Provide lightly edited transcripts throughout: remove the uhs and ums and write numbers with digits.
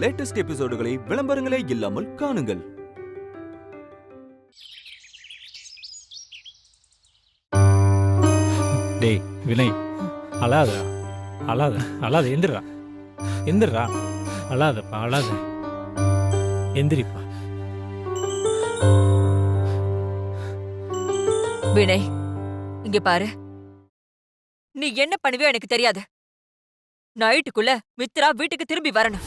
Latest எபிசோடுகளை விளம்பரங்களே இல்லாமல் காணுங்கள். டேய் வினய், அழாதடா, அழாத, எந்திரா, அழாதப்பா, எந்திரிப்பா. வினய், இங்க பாரு, நீ என்ன பண்ணுவியோ எனக்கு தெரியாது. நைட்டுக்குள்ள மித்ரா வீட்டுக்கு திரும்பி வரணும்.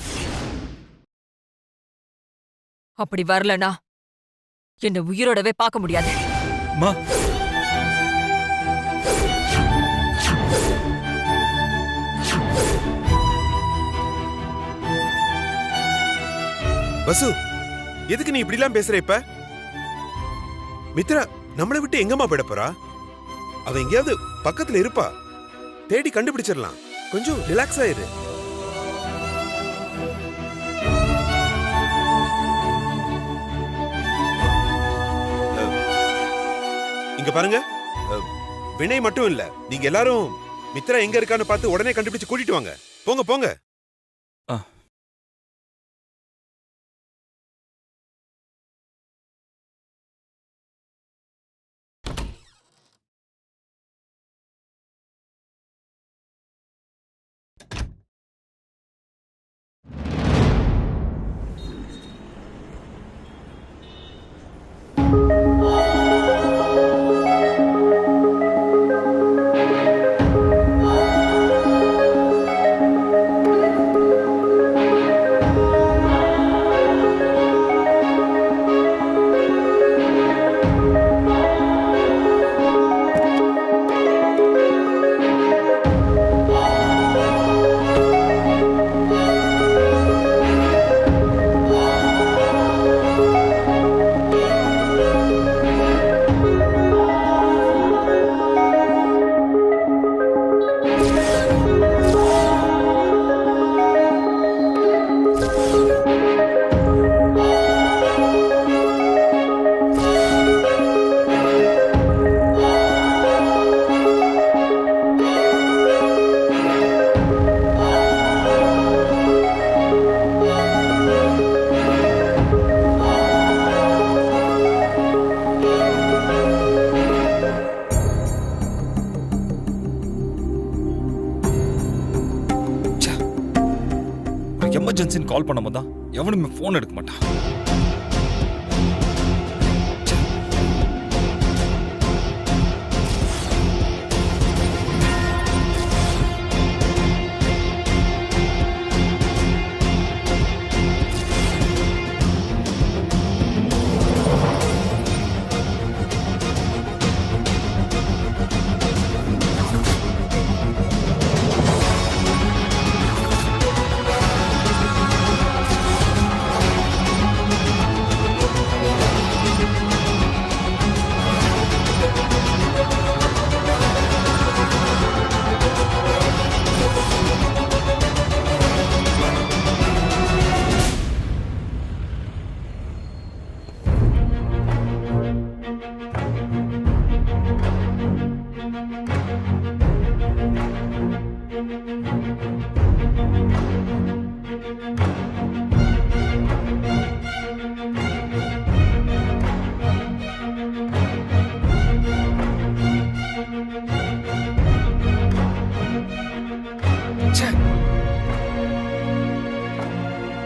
அப்படி வரலனா என்ன உயிரோடவே பார்க்க முடியாது. வசு, எதுக்கு நீ இப்படிலாம் பேசுற? இப்ப மித்ரா நம்மளை விட்டு எங்கம்மா போயிட போறா? அவ எங்கேயாவது பக்கத்துல இருப்பா, தேடி கண்டுபிடிச்சிடலாம். கொஞ்சம் ரிலாக்ஸ் ஆயிரு. இங்க பாருங்க, வினய் மட்டும் இல்ல, நீங்க எல்லாரும் மித்ரா எங்க இருக்கான்னு பார்த்து உடனே கண்டுபிடிச்சு கூட்டிட்டு வாங்க. போங்க போங்க. எமர்ஜென்சின்னு கால் பண்ணும்போது தான் எவனுமே ஃபோன் எடுக்க மாட்டான்.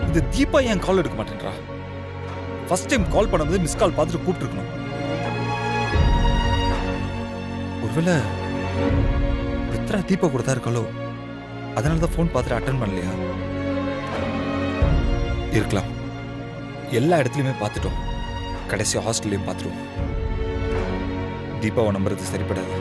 இந்த தீபா ஏன் கால் எடுக்க மாட்டேன்றா? ஃபர்ஸ்ட் டைம் கால் பண்ணும்போது மிஸ் கால் பார்த்துட்டு கூப்பிட்டுருக்கணும். ஒருவேளை மித்ரா தீபா கூட தான் இருக்காளோ, அதனால தான் ஃபோன் பார்த்துட்டு அட்டன் பண்ணலையா இருக்கலாம். எல்லா இடத்துலையுமே பார்த்துட்டோம், கடைசி ஹாஸ்டல்லையும் பார்த்துருவோம். தீபாவை நம்புறது சரிப்படாது.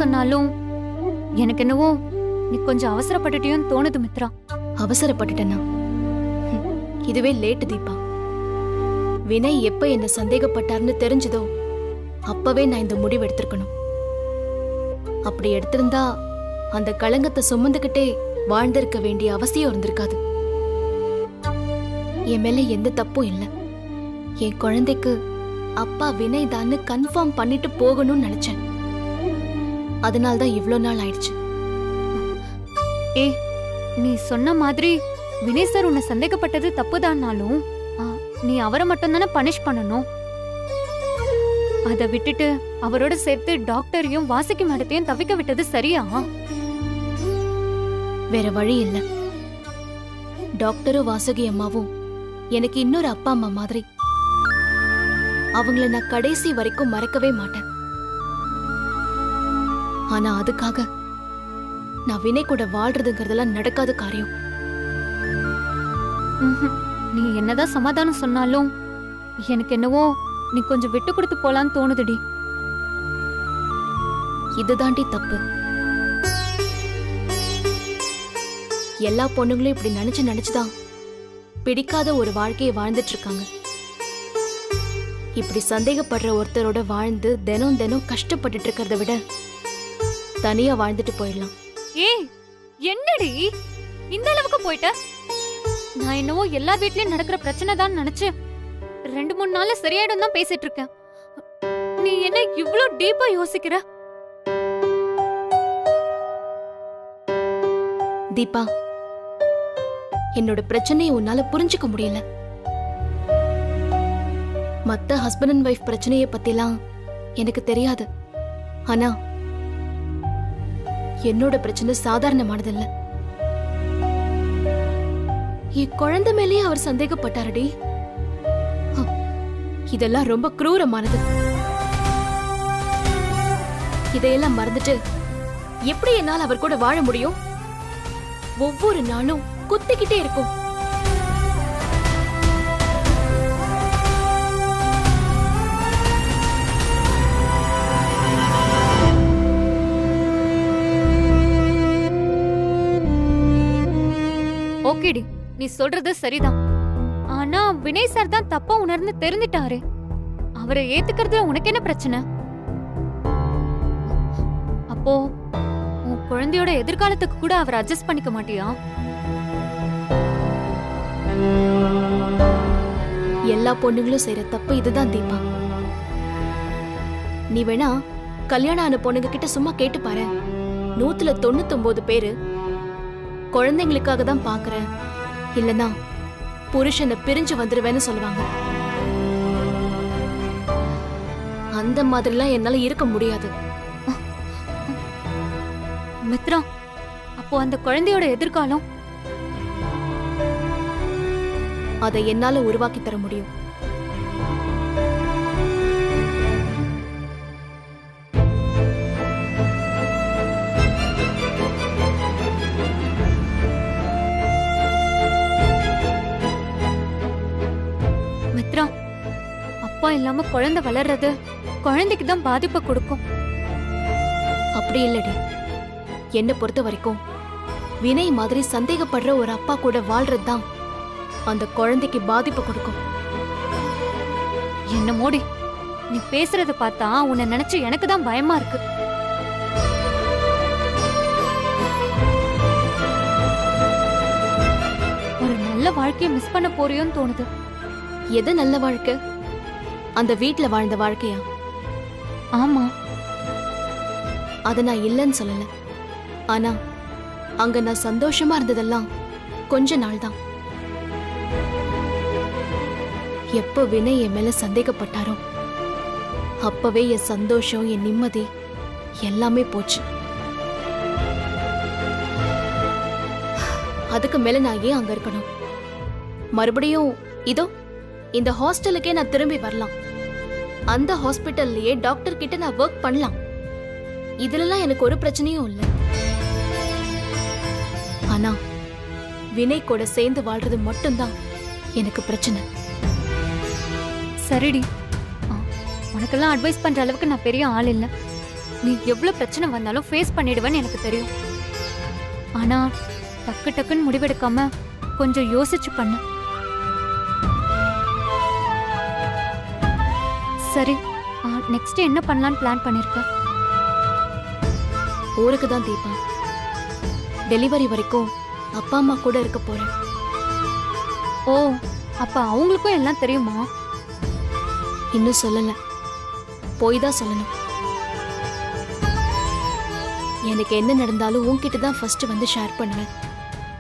சொன்னாலும் எனக்கு என்னவோ நீ கொஞ்சம் அவசரப்பட்டுட்டியோன்னு தோணுது மித்ரா. அவசரப்பட்டுட்டேனா? இதுவே லேட்டு தீபா. வினய் எப்ப என்ன சந்தேகப்பட்டார்னு தெரிஞ்சதோ அப்பவே நான் இந்த முடிவு எடுத்திருக்கணும். அப்படி எடுத்திருந்தா அந்த களங்கத்தை சுமந்துகிட்டே வாழ்ந்திருக்க வேண்டிய அவசியம் இருந்திருக்காது. என் மேல எந்த தப்பும் இல்ல. என் குழந்தைக்கு அப்பா வினய் தான்னு கன்ஃபார்ம் பண்ணிட்டு போகணும்னு நினைச்சேன். அதனால்தான் இவ்ளோ நாள் ஆயிடுச்சு. நீ சொன்ன மாதிரி வினய் சார் உன்னை சந்தேகப்பட்டது தப்புதான்னாலும் நீ அவரை மட்டும் தானே பனிஷ் பண்ணணும். அதை விட்டுட்டு அவரோட சேர்த்து டாக்டரையும் வாசுகி மேடத்தையும் தவிக்க விட்டது சரியா? வேற வழி இல்ல. டாக்டரும் வாசுகி அம்மாவும் எனக்கு இன்னொரு அப்பா அம்மா மாதிரி. அவங்கள நான் கடைசி வரைக்கும் மறக்கவே மாட்டேன். ஆனா அதுக்காக நான் வினய் கூட வாழ்றதுங்கிறதெல்லாம் நடக்காத காரியம். நீ என்னதான் சமாதானம் சொன்னாலும் எனக்கு என்னவோ நீ கொஞ்சம் விட்டு கொடுத்து போலான்னு தோணுதுடி. இதுதாண்டி தப்பு. எல்லா பொண்ணுங்களும் இப்படி நினைச்சுதான் பிடிக்காத ஒரு வாழ்க்கையை வாழ்ந்துட்டு இருக்காங்க. இப்படி சந்தேகப்படுற ஒருத்தரோட வாழ்ந்து தினம் தினம் கஷ்டப்பட்டுட்டு இருக்கிறத விட தனியா வாழ்ந்துட்டு போயிடலாம். என்னடி இந்த அளவுக்கு போயிட்ட? நான் என்னவோ எல்லா வீட்லயும் நடக்கிற பிரச்சனை தான் நினைச்சு 2-3 நாள்ல சரியாயிடும் தான் பேசிட்டு இருக்கேன். நீ என்ன இவ்ளோ டீப்பா யோசிக்கிற? தீபா, என்னோட பிரச்சனையை உன்னால புரிஞ்சுக்க முடியல. மத்த ஹஸ்பண்ட் அண்ட் வைஃப் பிரச்சனையை பத்திலாம் எனக்கு தெரியாது. ஆனா என்னோட பிரச்சனை சாதாரணமானதில்ல. என் குழந்தை மேலேயே அவர் சந்தேகப்பட்டாரடி. இதெல்லாம் ரொம்ப குரூரமானது. இதையெல்லாம் மறந்துட்டு எப்படி என்னால் அவர் கூட வாழ முடியும்? ஒவ்வொரு நாளும் குத்திக்கிட்டே இருக்கும். ஓகேடி, நீ சொல்றது சரிதான். ஆனா வினய் சார் தான் தப்பா உணர்ந்து தெரிஞ்சிட்டாரு. அவரை ஏத்துக்கிறதுல உனக்கு என்ன பிரச்சனை? அப்போ உன் குழந்தையோட எதிர்காலத்துக்கு கூட அவர் அட்ஜஸ்ட் பண்ணிக்க மாட்டியா? எல்லா பொண்ணுங்களும் செய்யற தப்பு இதுதான் தீபா. நீ வேணா கல்யாணம் ஆன பொண்ணுங்க கிட்ட சும்மா கேட்டு பாரு. 199 பேரு குழந்தைங்களுக்காக தான் பாக்குறேன், இல்லனா புருஷனை பிரிஞ்சு வந்துருவேன்னு சொல்லுவாங்க. அந்த மாதிரிலாம் என்னால இருக்க முடியாது. மித்ரா, அப்போ அந்த குழந்தையோட எதிர்காலம்? அதை என்னால உருவாக்கி தர முடியும். மித்ரா, அப்பா இல்லாம குழந்தை வளர்றது குழந்தைக்கு தான் பாதிப்பை கொடுக்கும். அப்படி இல்லடி, என்ன பொறுத்த வரைக்கும் வினய் மாதிரி சந்தேகப்படுற ஒரு அப்பா கூட வாழ்றதுதான் அந்த குழந்தைக்கு பாதிப்பு கொடுக்கும். என்ன மோடி, நீ பேசுறத பார்த்தா உன்னை நினைச்சு எனக்கு தான் பயமா இருக்கு. ஒரு நல்ல வாழ்க்கையை மிஸ் பண்ண போறியோன்னு தோணுது. எது நல்ல வாழ்க்கை? அந்த வீட்ல வாழ்ந்த வாழ்க்கையா? ஆமா, அத நான் இல்லைன்னு சொல்லல. ஆனா அங்க நான் சந்தோஷமா இருந்ததெல்லாம் கொஞ்ச நாள் தான். எப்ப வினய் என் மேல சந்தேகப்பட்டாரோ அப்பவே என் சந்தோஷம், என் நிம்மதி எல்லாமே போச்சு. அதுக்கு மேல நான் ஏன் அங்க இருக்கணும்? மறுபடியும் இதோ இந்த ஹாஸ்டலுக்கே நான் திரும்பி வரலாம். அந்த ஹாஸ்பிட்டல்லயே டாக்டர் கிட்ட நான் ஒர்க் பண்ணலாம். இதுலலாம் எனக்கு ஒரு பிரச்சனையும் இல்லை. ஆனா வினய் கூட சேர்ந்து வாழ்றது மட்டும்தான் எனக்கு பிரச்சனை. சரிடி, உனக்கெல்லாம் அட்வைஸ் பண்ற அளவுக்கு நான் பெரிய ஆள் இல்ல. நீ எவ்வளவு பிரச்சனை வந்தாலும் ஃபேஸ் பண்ணிடுவேன்னு எனக்கு தெரியும். ஆனா டக்கு டக்குன்னு முடிவெடுக்காம கொஞ்சம் யோசிச்சு பண்ணு. சரி, நெக்ஸ்ட் என்ன பண்ணலான்னு பிளான் பண்ணிருக்க? ஊருக்கு தான் தீபா. டெலிவரி வரைக்கும் அப்பா அம்மா கூட இருக்க போறேன். ஓ, அப்ப அவங்களுக்கும் எல்லாம் தெரியுமா? இன்னும் சொல்லல, போய் தான் சொல்லணும். எனக்கு என்ன நடந்தாலும் உன்கிட்ட தான் ஃபர்ஸ்ட் வந்து ஷேர் பண்ணுவேன்.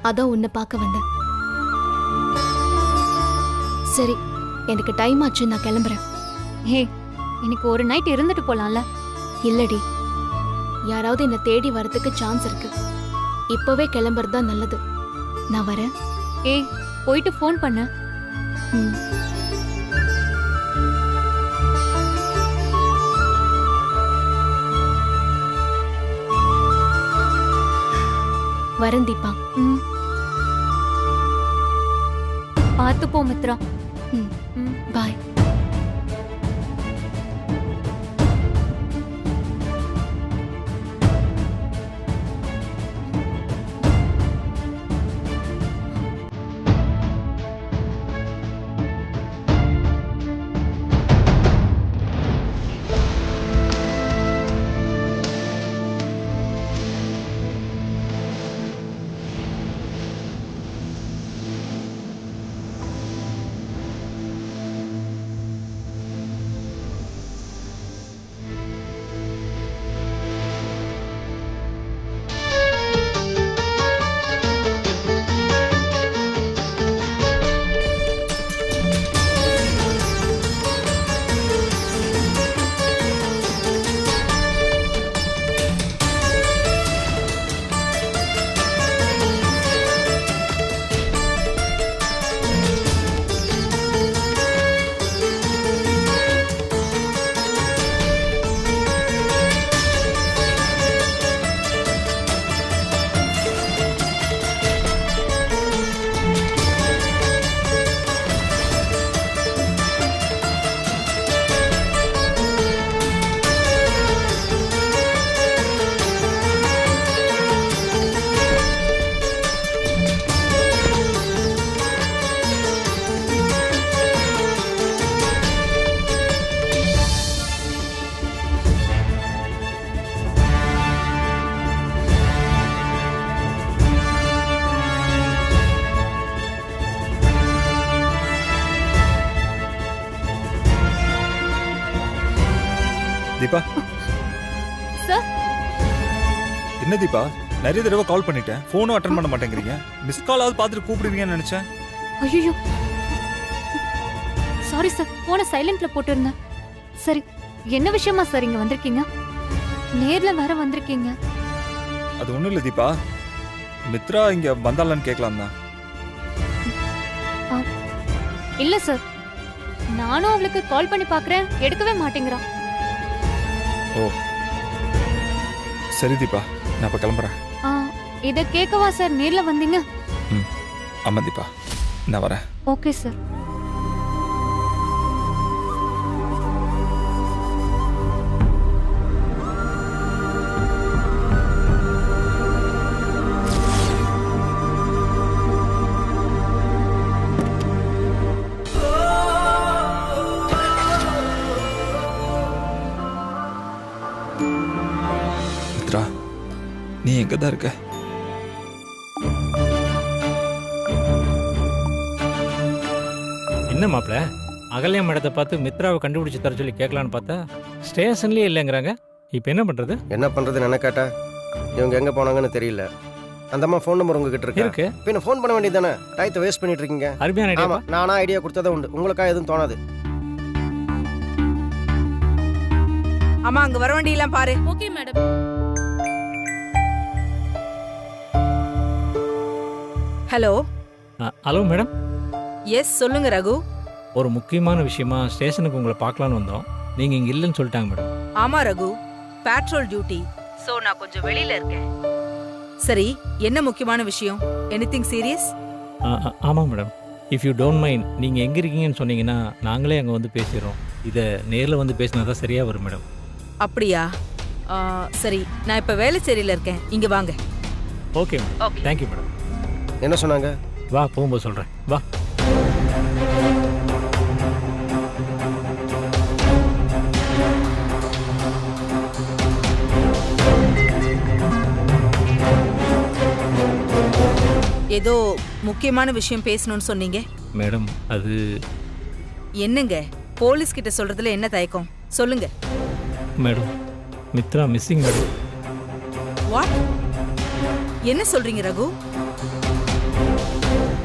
அதான் உன்னை பார்க்க வந்தேன். சரி, எனக்கு டைம் ஆச்சு, நான் கிளம்புறேன். ஹே, இன்னைக்கு ஒரு நைட் இருந்துட்டு போலாம்ல? இல்லடி, யாராவது என்னை தேடி வரதுக்கு சான்ஸ் இருக்கு. இப்பவே கிளம்புறது தான் நல்லது. நான் வரேன். ஏய், போயிட்டு ஃபோன் பண்ணு. ம். வரேன் தீபா. ம். பார்த்து போ மித்ரா. ம். ம். பாய். தீபா. சார். என்ன தீபா, நிறைய தடவை கால் பண்ணிட்டேன், போனும் அட்டன் பண்ண மாட்டேங்கிறீங்க. மிஸ் காலாவது பார்த்துட்டு கூப்பிடுவீங்கன்னு நினைச்சேன். ஐயோ, சாரி சார், போனை சைலண்ட்ல போட்டிருந்தேன். சரி, என்ன விஷயமா சார் இங்க வந்திருக்கீங்க? நேர்ல வேற வந்திருக்கீங்க. அது ஒண்ணும் இல்ல தீபா, மித்ரா இங்க வந்தாளான்னு கேட்கலாம் தான். இல்ல சார், நானும் அவளுக்கு கால் பண்ணி பாக்குறேன், எடுக்கவே மாட்டேங்கிறான். ஓ சரி தீபா, நான் இப்ப கிளம்புறேன். இத கேட்கவா சார் நேர்ல வந்தீங்க? ஆமா தீபா, நான் வரேன். Okay sir. மித்ரா, நீ எங்க தான் இருக்க? என்ன மாப்பிள, அகல்யா மேடத்தை பார்த்து மித்ராவை கண்டுபிடிச்சு தர சொல்லி கேட்கலான்னு பார்த்தா ஸ்டேஷன்லயே இல்லைங்கிறாங்க. இப்போ என்ன பண்றது? என்ன பண்றதுன்னு என்ன கேட்டா, இவங்க எங்க போனாங்கன்னு தெரியல. அந்த அம்மா ஃபோன் நம்பர் உங்ககிட்ட இருக்கு. பின்ன ஃபோன் பண்ண வேண்டியது தானே, டயத்தை வேஸ்ட் பண்ணிட்டு இருக்கீங்க. அருமையான ஐடியா. ஆமா, நானா ஐடியா கொடுத்ததே உண்டு, உங்களுக்கா எதுவும் தோணாது. அம்மா, அங்க வர வேண்டியெல்லாம் பாரு. Okay madam. Hello. Hello madam. S, சொல்லுங்க ரகு. ஒரு முக்கியமான விஷயமா ஸ்டேஷனுக்கு உங்களை பார்க்கலான்னு வந்தோம். நீங்க இங்க இல்லைன்னு சொல்லிட்டாங்க மேடம். ஆமா ரகு, பேட்ரோல் டியூட்டி, சோ நான் கொஞ்சம் வெளியில இருக்கேன். சரி, என்ன முக்கியமான விஷயம்? Anything serious? ஆமாம் madam. If you don't mind, நீங்கள் எங்கே இருக்கீங்கன்னு சொன்னீங்கன்னா நாங்களே அங்கே வந்து பேசிடுறோம். இதை நேரில் வந்து பேசினா தான் சரியாக வரும் மேடம். அப்படியா? சரி, நான் இப்போ வேலைச்சேரியில் இருக்கேன், இங்கே வாங்க. Okay madam, thank you madam. என்ன சொன்னாங்க? வா, போகும்போது சொல்கிறேன், வா. ஏதோ முக்கியமான விஷயம் பேசணும்னு சொன்னீங்க. மேடம் அது என்னங்க போலீஸ் கிட்ட சொல்றதுல என்ன தயக்கம் சொல்லுங்க. Madam Mitra missing madam. What? என்ன சொல்றீங்க ரகு?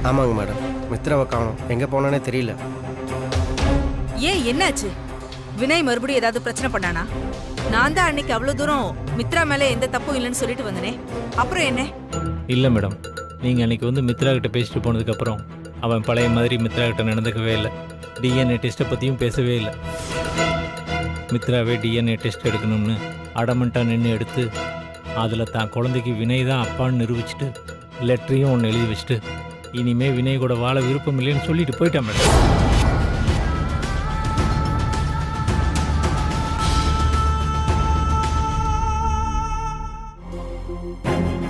ஆமாங்க மேடம், மித்ராவை காணோம், எங்கே போனானே தெரியல. ஏன் என்னாச்சு? வினய் மறுபடியும் ஏதாவது பிரச்சனை பண்ணானா? நான் தான் அன்னைக்கு அவ்வளவு தூரம் மித்ரா மேல எந்த தப்பும் இல்லைன்னு சொல்லிட்டு வந்தனே, அப்புறம் என்ன? இல்லை மேடம், நீங்கள் அன்றைக்கி வந்து மித்ரா கிட்ட பேசிட்டு போனதுக்கப்புறம் அவன் பழைய மாதிரி மித்ரா கிட்ட நடந்துக்கவே இல்லை. டிஎன்ஏ டெஸ்ட்டை பற்றியும் பேசவே இல்லை. மித்ராவே டிஎன்ஏ டெஸ்ட் எடுக்கணும்னு அடமெண்ட்டாக நின்று எடுத்து அதில் தான் குழந்தைக்கு வினய் தான் அப்பான்னு நிரூபிச்சுட்டு லெட்டரையும் ஒன்று எழுதி வச்சுட்டு இனிமே வினய் கூட வாழ விருப்பம் இல்லைன்னு சொல்லிட்டு போயிட்டான் மேடம்.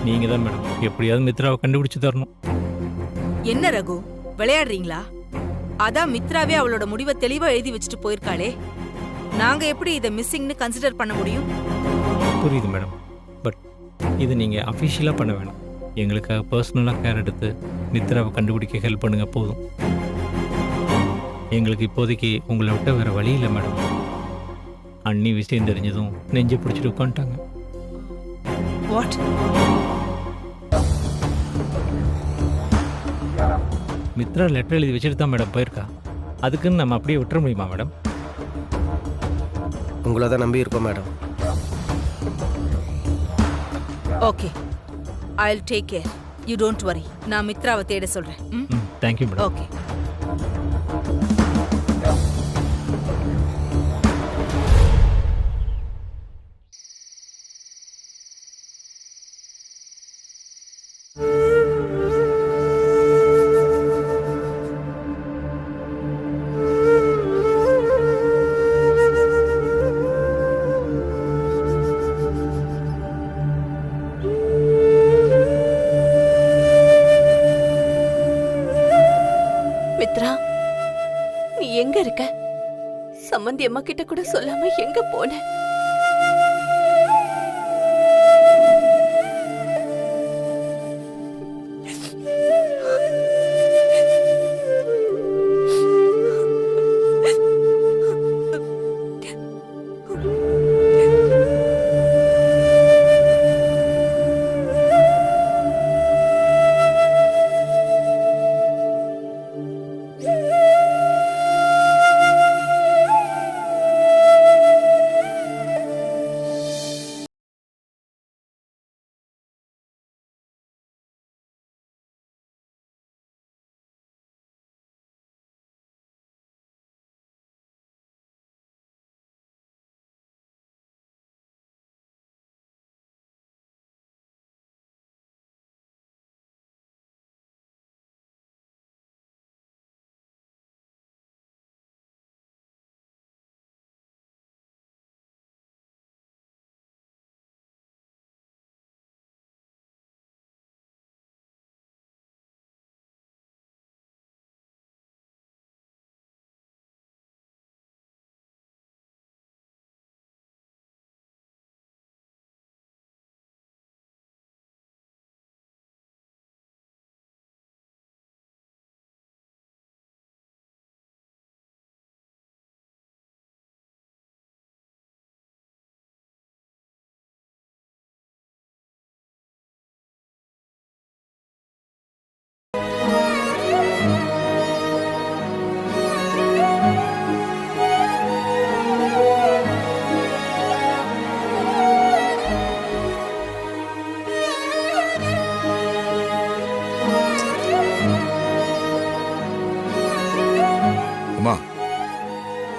நீங்கள் தான் மேடம் எப்படியாவது மித்ராவை கண்டுபிடிச்சு தரணும். என்ன ரகு விளையாடுறீங்களா? அதான் மித்ராவே அவளோட முடிவை தெளிவா எழுதி வச்சுட்டு போயிருக்காளே, நாங்க எப்படி இதை மிஸ்ஸிங்னு கன்சிடர் பண்ண முடியும்? புரியுது மேடம், பட் இது நீங்கள் அஃபிஷியலாக பண்ண வேணாம். எங்களுக்காக பர்சனலாக கேர் எடுத்து மித்ராவை கண்டுபிடிக்க ஹெல்ப் பண்ணுங்க போதும். எங்களுக்கு இப்போதைக்கு உங்களை விட்ட வேறு வழி இல்லை மேடம். அண்ணி விஷயம் தெரிஞ்சதும் நெஞ்சு பிடிச்சிட்டு உட்காந்துட்டாங்க. வாட்? மித்ரா லெட்டர் எழுதி வச்சுட்டு தான் மேடம் போயிருக்கா. அதுக்குன்னு நம்ம அப்படியே விட்டுற முடியுமா மேடம்? உங்களை தான் நம்பி இருக்கோம் madam. Okay, I'll take care. You don't worry. நான் மித்ராவை தேட சொல்றேன். Thank you madam. ஓகே. மித்ரா, நீ எங்க இருக்க? சம்மந்தி அம்மா கிட்ட கூட சொல்லாம எங்க போன?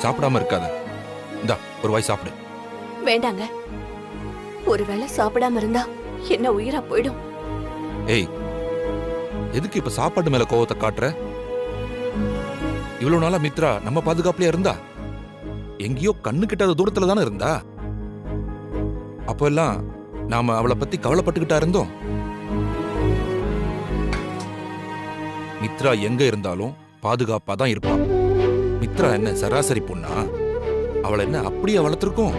சாப்பிடாம இருக்காத. இந்தா ஒரு வாய் சாப்பிடு. வேண்டாங்க, ஒருவேளை சாப்பிடாம இருந்தா என்ன உயிரா போயிடும். ஏய், எதுக்கு இப்ப சாப்பாடு மேல கோவத்தை காட்டுற? இவ்வளவு நாளா மித்ரா நம்ம பாதுகாப்புலயே இருந்தா, எங்கேயோ கண்ணு கிட்டாத தூரத்துல தானே இருந்தா. அப்ப எல்லாம் நாம அவளை பத்தி கவலைப்பட்டுக்கிட்டா இருந்தோம். மித்ரா எங்க இருந்தாலும் பாதுகாப்பா தான் இருப்பான். மித்ரா என்ன சராசரி பொண்ணா? அவளை என்ன அப்படியே வளர்த்திருக்கோம்?